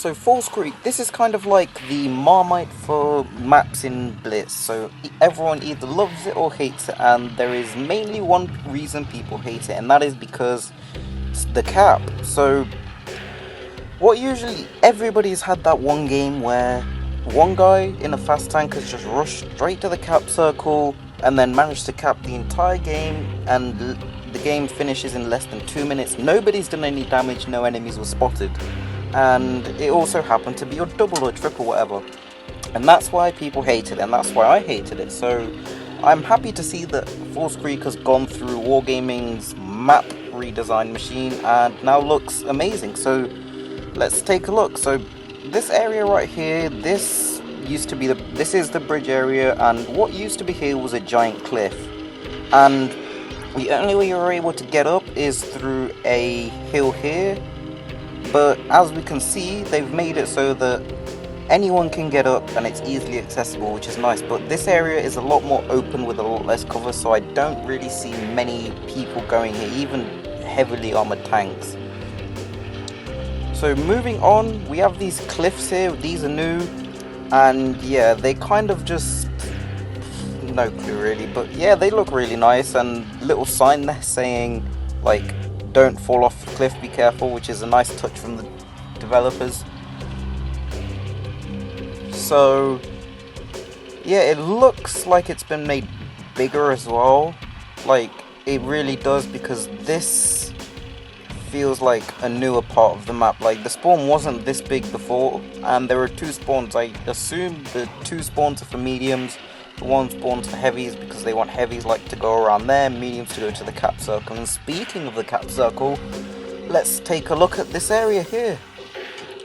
So Falls Creek, this is kind of like the Marmite for maps in Blitz. So everyone either loves it or hates it, and there is mainly one reason people hate it, and that is because it's the cap. So what usually, everybody's had that one game where one guy in a fast tank has just rushed straight to the cap circle and then managed to cap the entire game, and the game finishes in less than 2 minutes. Nobody's done any damage, no enemies were spotted. And it also happened to be your double or triple whatever, and that's why people hate it, and that's why I hated it. So I'm happy to see that Falls Creek has gone through Wargaming's map redesign machine and now looks amazing. So let's take a look. So this area right here, this is the bridge area, and what used to be here was a giant cliff, and the only way you're able to get up is through a hill here. But as we can see, they've made it so that anyone can get up and it's easily accessible, which is nice. But this area is a lot more open with a lot less cover, so I don't really see many people going here, even heavily armored tanks. So moving on, we have these cliffs here. These are new, and yeah, they kind of just, no clue really, but yeah, they look really nice, and little sign there saying like, don't fall off the cliff, be careful, which is a nice touch from the developers. So yeah, it looks like it's been made bigger as well, like it really does, because this feels like a newer part of the map. Like the spawn wasn't this big before, and there were 2 spawns. I assume the 2 spawns are for mediums, the 1 spawns for heavies because they want heavies like to go around there, mediums to go to the cap circle. And speaking of the cap circle, let's take a look at this area here.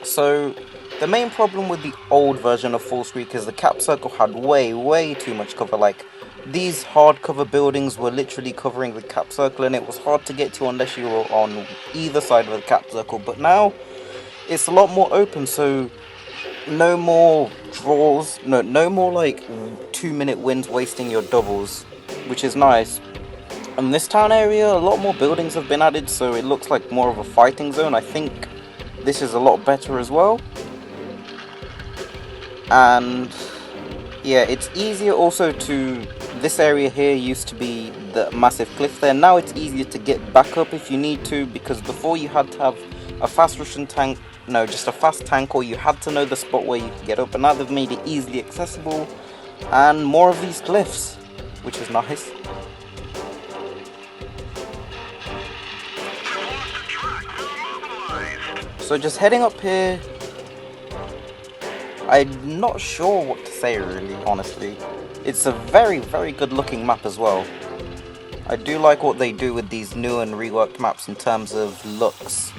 So the main problem with the old version of Falls Creek is the cap circle had way too much cover. Like these hardcover buildings were literally covering the cap circle, and it was hard to get to unless you were on either side of the cap circle. But now it's a lot more open, so no more draws, no more like 2-minute wins wasting your doubles, which is nice. In this town area, a lot more buildings have been added, so it looks like more of a fighting zone. I think this is a lot better as well. And yeah, it's easier also to, this area here used to be the massive cliff there. Now it's easier to get back up if you need to, because before you had to have a fast Russian tank, just a fast tank, or you had to know the spot where you could get up. And now they've made it easily accessible, and more of these cliffs, which is nice. So just heading up here, I'm not sure what to say really, honestly. It's a very good looking map as well. I do like what they do with these new and reworked maps in terms of looks.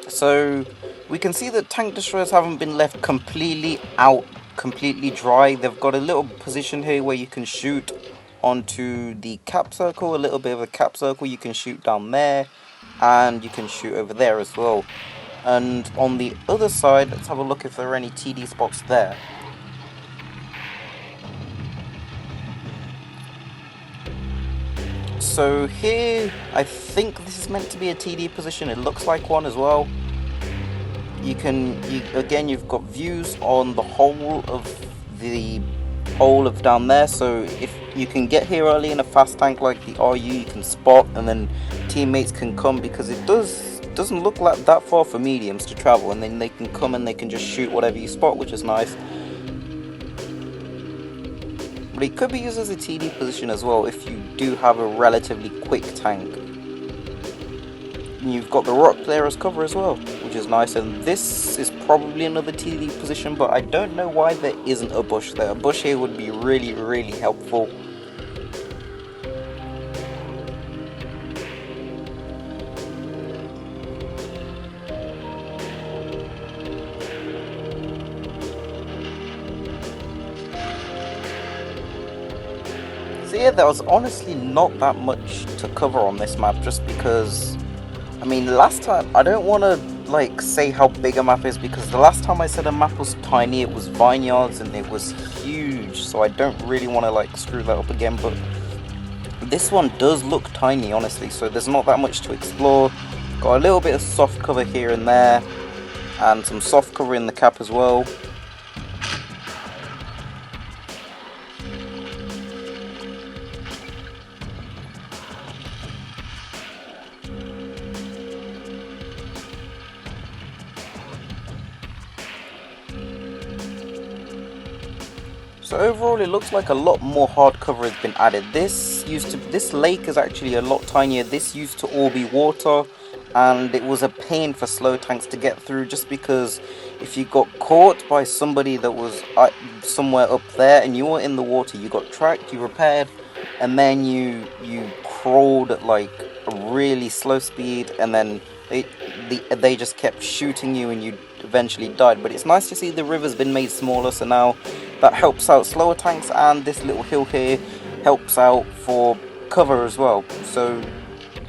So we can see that tank destroyers haven't been left completely dry. They've got a little position here where you can shoot onto the cap circle, a little bit of a cap circle. You can shoot down there, and you can shoot over there as well. And on the other side, let's have a look if there are any TD spots there. So here, I think this is meant to be a TD position. It looks like one as well. Again, you've got views on the whole of down there. So if you can get here early in a fast tank like the RU, you can spot, and then teammates can come, because it doesn't look like that far for mediums to travel, and then they can come and they can just shoot whatever you spot, which is nice. But it could be used as a TD position as well if you do have a relatively quick tank. And you've got the rock there as cover as well, which is nice. And this is probably another TD position, but I don't know why there isn't a bush there. A bush here would be really helpful. So yeah, there was honestly not that much to cover on this map, just because, I mean, last time, I don't want to like say how big a map is, because the last time I said a map was tiny, it was vineyards and it was huge, so I don't really want to like screw that up again. But this one does look tiny, honestly, so there's not that much to explore. Got a little bit of soft cover here and there, and some soft cover in the cap as well. So overall, it looks like a lot more hard cover has been added. This lake is actually a lot tinier. This used to all be water, and it was a pain for slow tanks to get through, just because if you got caught by somebody that was somewhere up there and you were in the water, you got tracked, you repaired, and then you crawled at like a really slow speed, and then they just kept shooting you and you eventually died. But it's nice to see the river's been made smaller, so now that helps out slower tanks, and this little hill here helps out for cover as well. So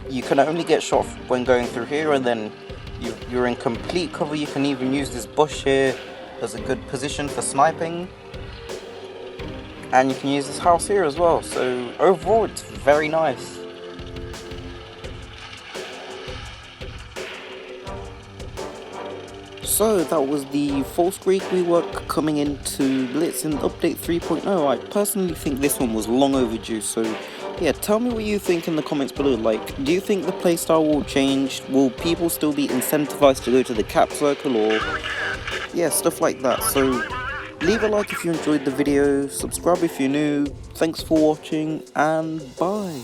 you can only get shot when going through here, and then you're in complete cover. You can even use this bush here as a good position for sniping, and you can use this house here as well. So overall, it's very nice. So that was the full streak rework coming into Blitz in update 3.0. I personally think this one was long overdue, so yeah, tell me what you think in the comments below. Like, do you think the playstyle will change? Will people still be incentivized to go to the cap circle, or yeah, stuff like that? So leave a like if you enjoyed the video, subscribe if you're new, thanks for watching, and bye.